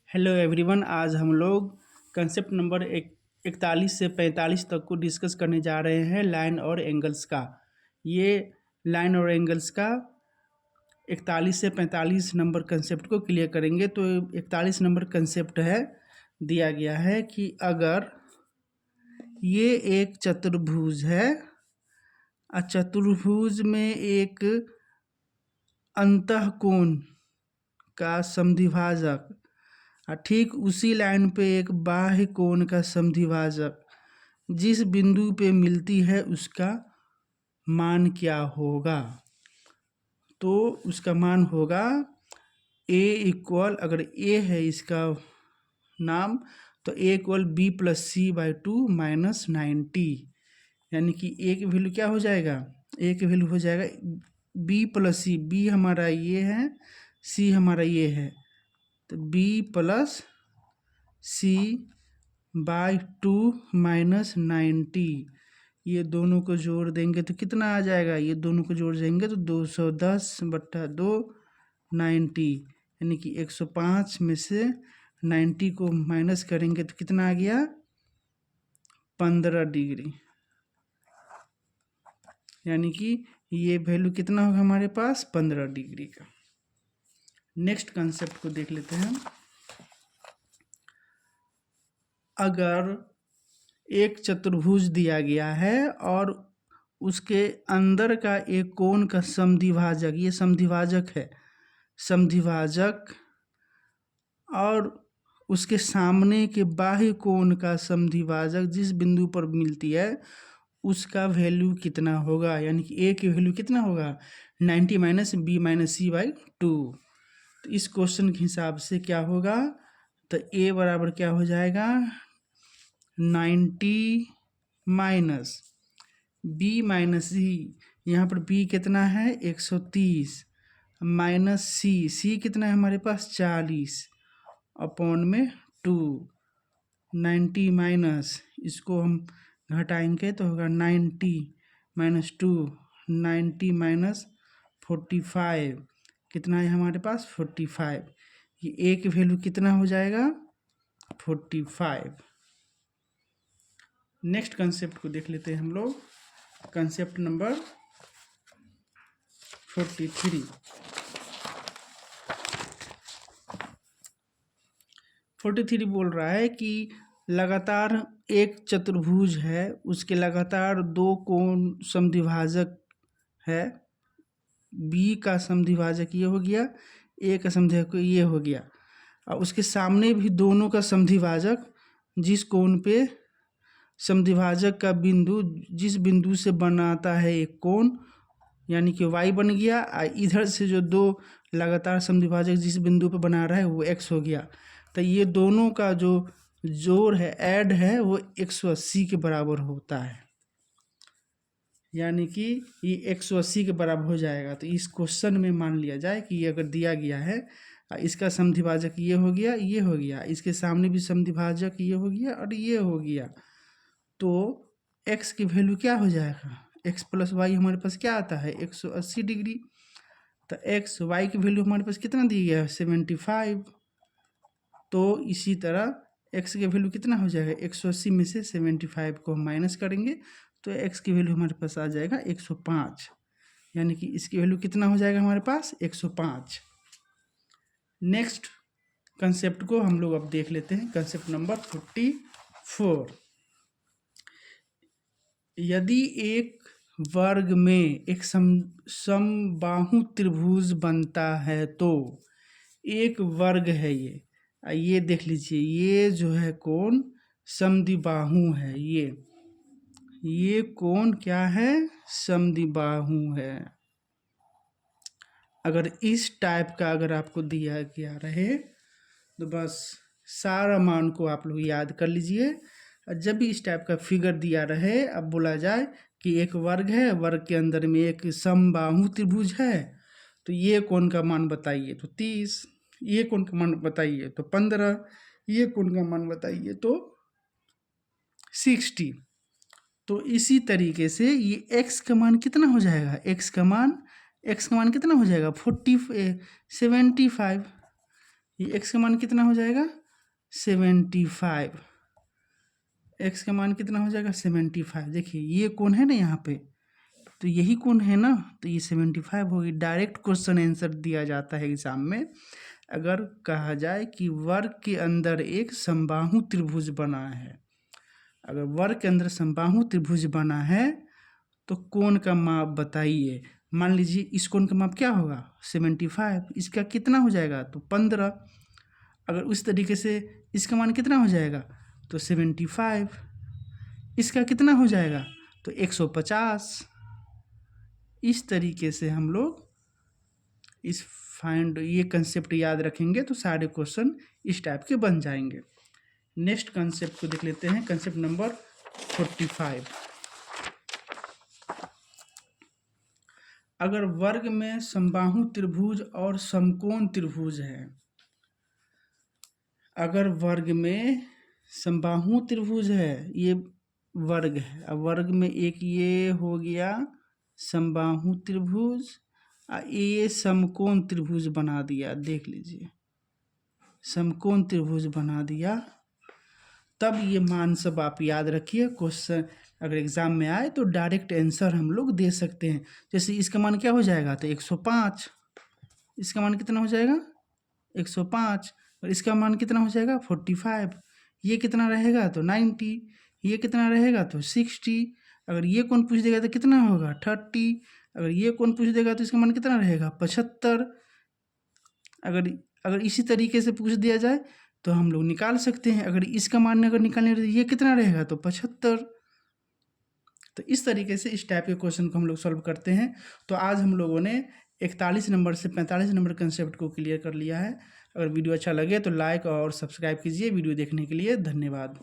Hello everyone, आज हम लोग कंसेप्ट नंबर 41 से 45 तक को डिस्कस करने जा रहे हैं लाइन और एंगल्स का। ये लाइन और एंगल्स का 41 से 45 नंबर कंसेप्ट को क्लियर करेंगे। तो 41 नंबर कंसेप्ट है, दिया गया है कि अगर ये एक चतुर्भुज है, चतुर्भुज में एक अंतःकोण का समद्विभाजक, ठीक उसी लाइन पे एक बाह्य कोण का समद्विभाजक जिस बिंदु पे मिलती है उसका मान क्या होगा। तो उसका मान होगा a इक्वल, अगर a है इसका नाम, तो a equal b plus c by 2 minus 90। यानी कि a की वैल्यू क्या हो जाएगा, a की वैल्यू हो जाएगा b प्लस सी। b हमारा ये है, c हमारा ये है, तो b plus c by 2 minus 90। ये दोनों को जोड़ देंगे तो कितना आ जाएगा, ये दोनों को जोड़ देंगे तो 210/2 90, यानी कि 105 में से 90 को माइनस करेंगे तो कितना आ गया, 15 डिग्री। यानी कि ये वैल्यू कितना होगा हमारे पास, 15 डिग्री का। नेक्स्ट कंसेप्ट को देख लेते हैं। अगर एक चतुर्भुज दिया गया है और उसके अंदर का एक कोण का समद्विभाजक, ये समद्विभाजक है, समद्विभाजक, और उसके सामने के बाह्य कोण का समद्विभाजक जिस बिंदु पर मिलती है उसका वैल्यू कितना होगा। यानी कि ए की वैल्यू कितना होगा, 90 minus b minus c by 2। तो इस क्वेश्चन के हिसाब से क्या होगा, तो ए बराबर क्या हो जाएगा, 90 माइनस बी माइनस सी, यहाँ पर बी कितना है 130, माइनस सी कितना है हमारे पास 40 अपॉन में 2। 90 माइनस, इसको हम घटाएंगे तो होगा 90 माइनस 2, 90 माइनस 45, कितना है हमारे पास 45। ये ए की वैल्यू कितना हो जाएगा, 45। नेक्स्ट कंसेप्ट को देख लेते हैं हम लोग, कंसेप्ट नंबर 43। 43 बोल रहा है कि लगातार एक चतुर्भुज है, उसके लगातार दो कोण समद्विभाजक है, बी का समद्विभाजक ये हो गया, ए का समद्विभाजक ये हो गया, और उसके सामने भी दोनों का समद्विभाजक जिस कोण पे समद्विभाजक का बिंदु जिस बिंदु से बनाता है एक कोण, यानी कि y बन गया, इधर से जो दो लगातार समद्विभाजक जिस बिंदु पे बना रहा है वो x हो गया। तो ये दोनों का जो जोड़ है, ऐड है, वो 180 के बराबर होता है। यानी कि ये 180 के बराबर हो जाएगा। तो इस क्वेश्चन में मान लिया जाए कि ये अगर दिया गया है, इसका समद्विभाजक ये हो गया, ये हो गया, इसके सामने भी समद्विभाजक ये हो गया और ये हो गया, तो x की वैल्यू क्या हो जाएगा, x प्लस वाई हमारे पास क्या आता है 180 डिग्री। तो x y की वैल्यू हमारे पास कितना दी गया है 75। तो इसी तरह x की वैल्यू कितना हो जाएगा, 180 में से 75 को हम माइनस करेंगे तो x की वैल्यू हमारे पास आ जाएगा 105। यानी कि इसकी वैल्यू कितना हो जाएगा हमारे पास 105। नेक्स्ट कंसेप्ट को हम लोग अब देख लेते हैं, कंसेप्ट नंबर 44। यदि एक वर्ग में एक समबाहु त्रिभुज बनता है, तो एक वर्ग है ये देख लीजिए, ये जो है कोण समद्विबाहु है, ये कोण क्या है, समद्विबाहु है। अगर इस टाइप का अगर आपको दिया गया रहे तो बस सारा मान को आप लोग याद कर लीजिए। जब भी इस टाइप का फिगर दिया रहे, अब बोला जाए कि एक वर्ग है, वर्ग के अंदर में एक समबाहु त्रिभुज है, तो ये कोण का मान बताइए तो 30, ये कोण का मान बताइए तो 15, ये कोण का मान बताइए तो 60। तो इसी तरीके से ये x का मान कितना हो जाएगा, x का मान कितना हो जाएगा 75। ये x का मान कितना हो जाएगा 75। x का मान कितना हो जाएगा 75। देखिए ये कोण है ना यहाँ पे, तो यही कोण है ना, तो ये 75 होगी। डायरेक्ट क्वेश्चन आंसर दिया जाता है एग्जाम में। अगर कहा जाए कि वर्ग के अंदर एक समबाहु त्रिभुज बना है, अगर वर्ग के अंदर समबाहु त्रिभुज बना है तो कोण का माप बताइए। मान लीजिए इस कोण का माप क्या होगा 75, इसका कितना हो जाएगा तो 15। अगर उस तरीके से इसका मान कितना हो जाएगा तो 75, इसका कितना हो जाएगा तो 150। इस तरीके से हम लोग इस ये कंसेप्ट याद रखेंगे तो सारे क्वेश्चन इस टाइप के बन जाएंगे। नेक्स्ट कंसेप्ट को देख लेते हैं, कंसेप्ट नंबर 45। अगर वर्ग में समबाहु त्रिभुज और समकोण त्रिभुज है, अगर वर्ग में समबाहु त्रिभुज है, ये वर्ग है, अब वर्ग में एक ये हो गया समबाहु त्रिभुज, ये समकोण त्रिभुज बना दिया। देख लीजिए समकोण त्रिभुज बना दिया, तब ये मान सब आप याद रखिए। क्वेश्चन अगर एग्जाम में आए तो डायरेक्ट आंसर हम लोग दे सकते हैं। जैसे इसका मान क्या हो जाएगा तो 105, इसका मान कितना हो जाएगा 105, और इसका मान कितना हो जाएगा 45, ये कितना रहेगा तो 90, ये कितना रहेगा तो 60। अगर ये कौन पूछ देगा तो कितना होगा 30, अगर ये कौन पूछ देगा तो इसका मान कितना रहेगा 75। अगर इसी तरीके से पूछ दिया जाए तो हम लोग निकाल सकते हैं। अगर इसका मान अगर निकालने तो ये कितना रहेगा तो 75। तो इस तरीके से इस टाइप के क्वेश्चन को हम लोग सॉल्व करते हैं। तो आज हम लोगों ने 41 नंबर से 45 नंबर कंसेप्ट को क्लियर कर लिया है। अगर वीडियो अच्छा लगे तो लाइक और सब्सक्राइब कीजिए। वीडियो देखने के लिए धन्यवाद।